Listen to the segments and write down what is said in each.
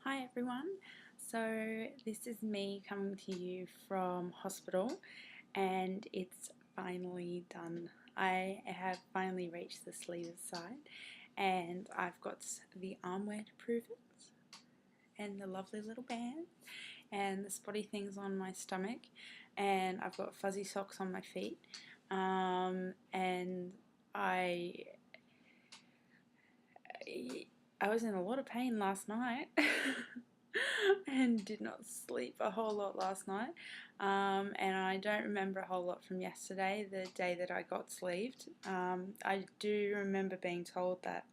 Hi everyone, so this is me coming to you from hospital and it's finally done. I have finally reached the sleeve side and I've got the armwear to prove it and the lovely little band and the spotty things on my stomach and I've got fuzzy socks on my feet and I was in a lot of pain last night and did not sleep a whole lot last night. And I don't remember a whole lot from yesterday, the day that I got sleeved. I do remember being told that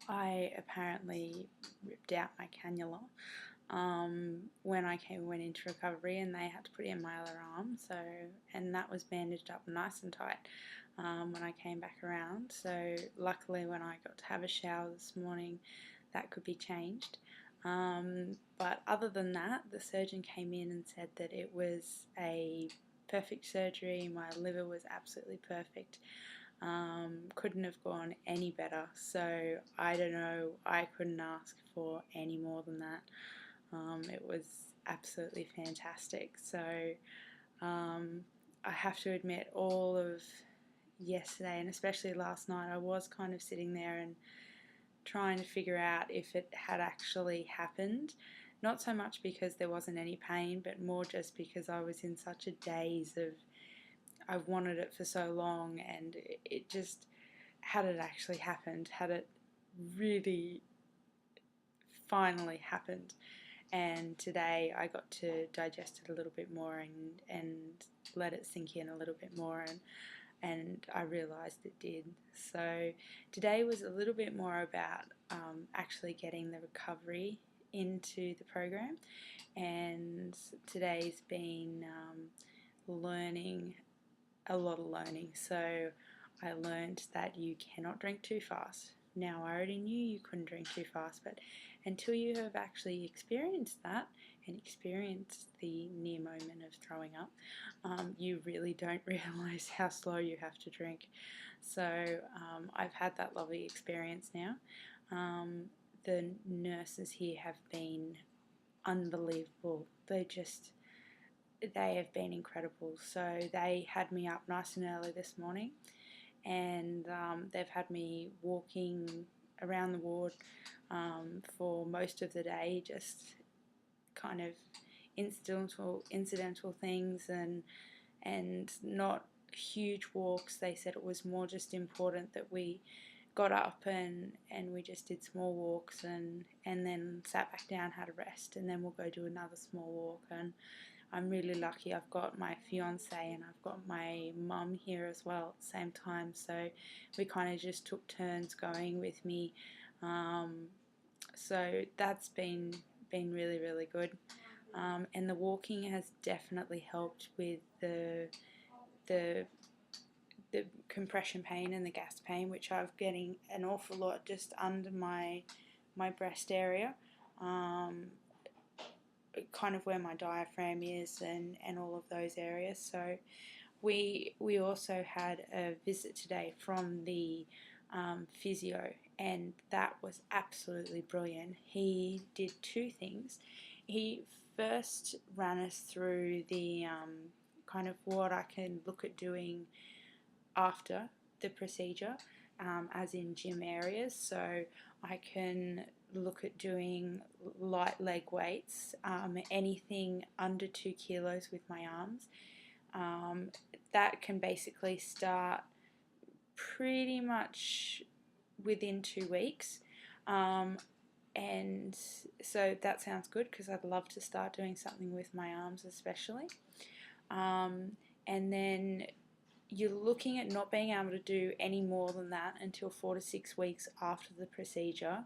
I apparently ripped out my cannula when I went into recovery, and they had to put it in my other arm. So, and that was bandaged up nice and tight when I came back around. So, luckily, when I got to have a shower this morning, that could be changed. But other than that, the surgeon came in and said that it was a perfect surgery. My liver was absolutely perfect. Couldn't have gone any better. So I don't know, I couldn't ask for any more than that. It was absolutely fantastic. So I have to admit, all of yesterday and especially last night, I was kind of sitting there and trying to figure out if it had actually happened. Not so much because there wasn't any pain, but more just because I was in such a daze of I've wanted it for so long, and it just, had it actually happened, had it really finally happened. And today I got to digest it a little bit more and let it sink in a little bit more, and I realised it did. So today was a little bit more about actually getting the recovery into the program, and today's been learning, a lot of learning. So I learned that you cannot drink too fast. Now, I already knew you couldn't drink too fast, but until you have actually experienced that and experienced the near moment of throwing up, you really don't realise how slow you have to drink. So I've had that lovely experience now. The nurses here have been unbelievable. They have been incredible. So they had me up nice and early this morning, and they've had me walking around the ward for most of the day, just kind of incidental things, and not huge walks. They said it was more just important that we got up and we just did small walks and then sat back down, had a rest, and then we'll go do another small walk. And I'm really lucky I've got my fiance and I've got my mum here as well at the same time, so we kind of just took turns going with me. So that's been really, really good. And the walking has definitely helped with the the compression pain and the gas pain, which I'm getting an awful lot just under my breast area, kind of where my diaphragm is, and all of those areas. So we also had a visit today from the physio, and that was absolutely brilliant. He did two things. He first ran us through the kind of what I can look at doing after the procedure, as in gym areas. So I can look at doing light leg weights, anything under 2 kilos with my arms. That can basically start pretty much within 2 weeks. And so that sounds good, because I'd love to start doing something with my arms especially. And then you're looking at not being able to do any more than that until 4 to 6 weeks after the procedure,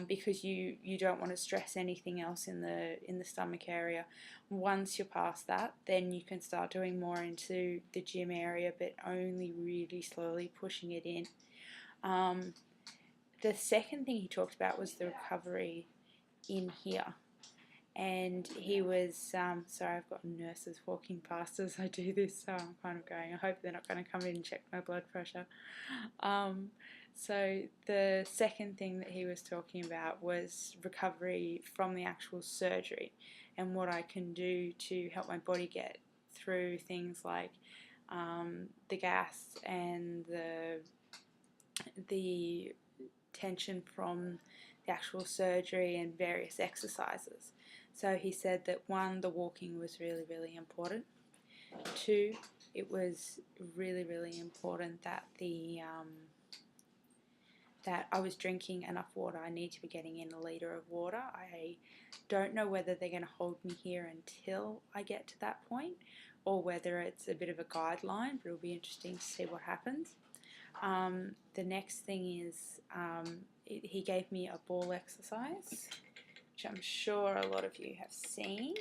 because you don't want to stress anything else in the stomach area. Once you're past that, then you can start doing more into the gym area, but only really slowly pushing it in. The second thing he talked about was the recovery in here. And he was, sorry, I've got nurses walking past as I do this, so I'm kind of going, I hope they're not going to come in and check my blood pressure. So the second thing that he was talking about was recovery from the actual surgery and what I can do to help my body get through things like the gas and the tension from the actual surgery and various exercises. So he said that one, the walking was really, really important. Two, it was really, really important that that I was drinking enough water. I need to be getting in a litre of water. I don't know whether they're going to hold me here until I get to that point or whether it's a bit of a guideline, but it'll be interesting to see what happens. The next thing is he gave me a ball exercise, which I'm sure a lot of you have seen.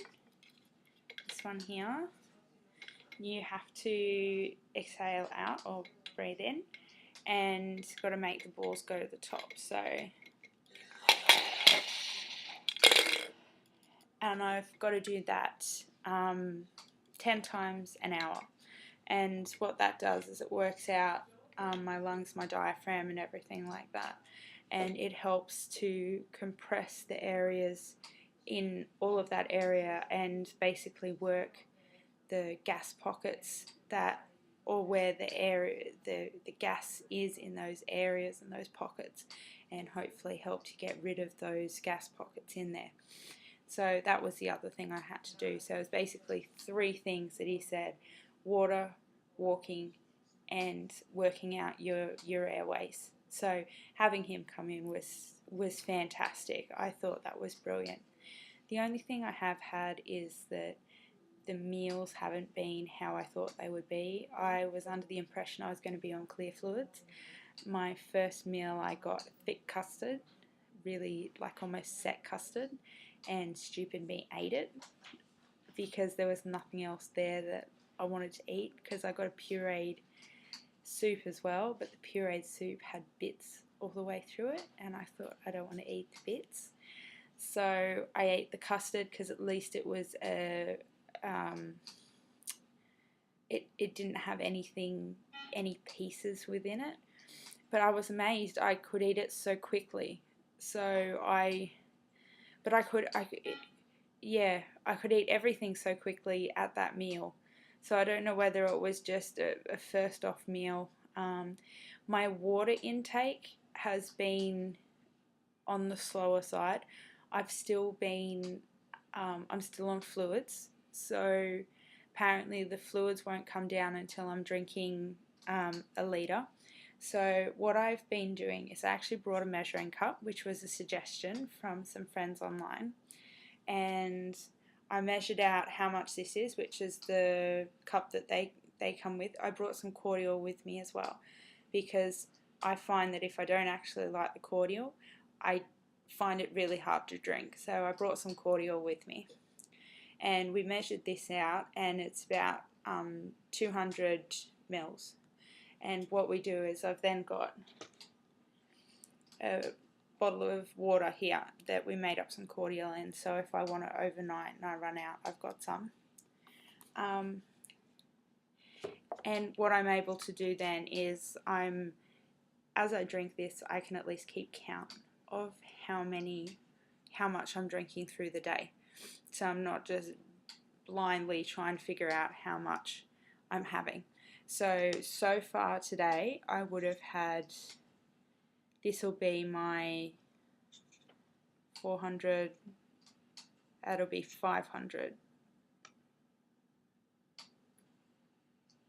This one here. You have to exhale out or breathe in, and got to make the balls go to the top. So, and I've got to do that 10 times an hour. And what that does is it works out my lungs, my diaphragm, and everything like that. And it helps to compress the areas in all of that area and basically work the gas pockets that, or where the area, the gas is in those areas and those pockets, and hopefully help to get rid of those gas pockets in there. So that was the other thing I had to do. So it was basically 3 things that he said: water, walking, and working out your airways. So having him come in was fantastic. I thought that was brilliant. The only thing I have had is that the meals haven't been how I thought they would be. I was under the impression I was going to be on clear fluids. My first meal I got thick custard, really like almost set custard, and stupid me ate it because there was nothing else there that I wanted to eat, because I got a pureed soup as well, but the pureed soup had bits all the way through it, and I thought I don't want to eat the bits. So I ate the custard because at least it was it didn't have any pieces within it. But I was amazed I could eat it so quickly. So I could eat everything so quickly at that meal. So I don't know whether it was just a first off meal. My water intake has been on the slower side. I'm still on fluids, so apparently the fluids won't come down until I'm drinking a litre. So what I've been doing is I actually brought a measuring cup, which was a suggestion from some friends online, and I measured out how much this is, which is the cup that they come with. I brought some cordial with me as well, because I find that if I don't actually like the cordial, I find it really hard to drink. So I brought some cordial with me, and we measured this out, and it's about 200 mils. And what we do is I've then got a bottle of water here that we made up some cordial in, so if I want it overnight and I run out, I've got some. And what I'm able to do then is as I drink this, I can at least keep count of how much I'm drinking through the day. So I'm not just blindly trying to figure out how much I'm having. So far today, I would have had, this will be my 400, that'll be 500.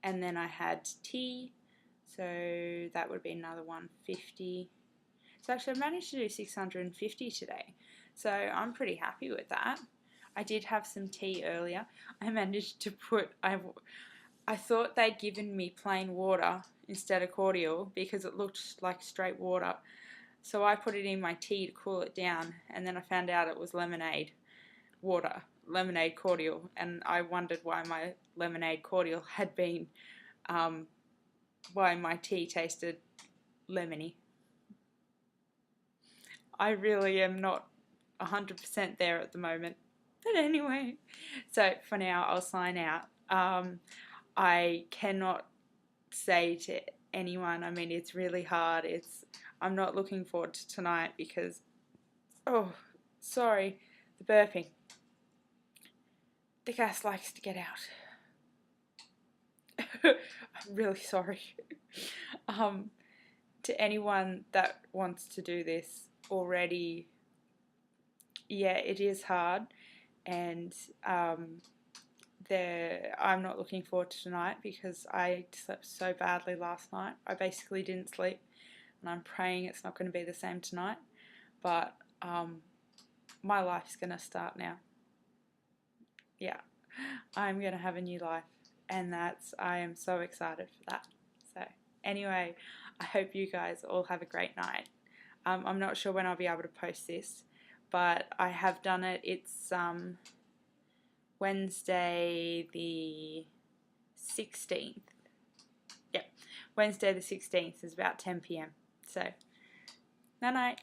And then I had tea, so that would be another 150. So actually I managed to do 650 today. So I'm pretty happy with that. I did have some tea earlier. I managed to put, I thought they'd given me plain water instead of cordial because it looked like straight water. So I put it in my tea to cool it down, and then I found out it was lemonade water, lemonade cordial, and I wondered why my lemonade cordial had been, why my tea tasted lemony. I really am not 100% there at the moment. But anyway, so for now I'll sign out. I cannot say to anyone. I mean, it's really hard. I'm not looking forward to tonight because, oh, sorry, the burping. The gas likes to get out. I'm really sorry. To anyone that wants to do this already, yeah, it is hard, and I'm not looking forward to tonight because I slept so badly last night. I basically didn't sleep, and I'm praying it's not going to be the same tonight. But my life's going to start now. Yeah, I'm going to have a new life, and I am so excited for that. So anyway, I hope you guys all have a great night. I'm not sure when I'll be able to post this, but I have done it. It's Wednesday the 16th. Yep, Wednesday the 16th is about 10 p.m. So, night night.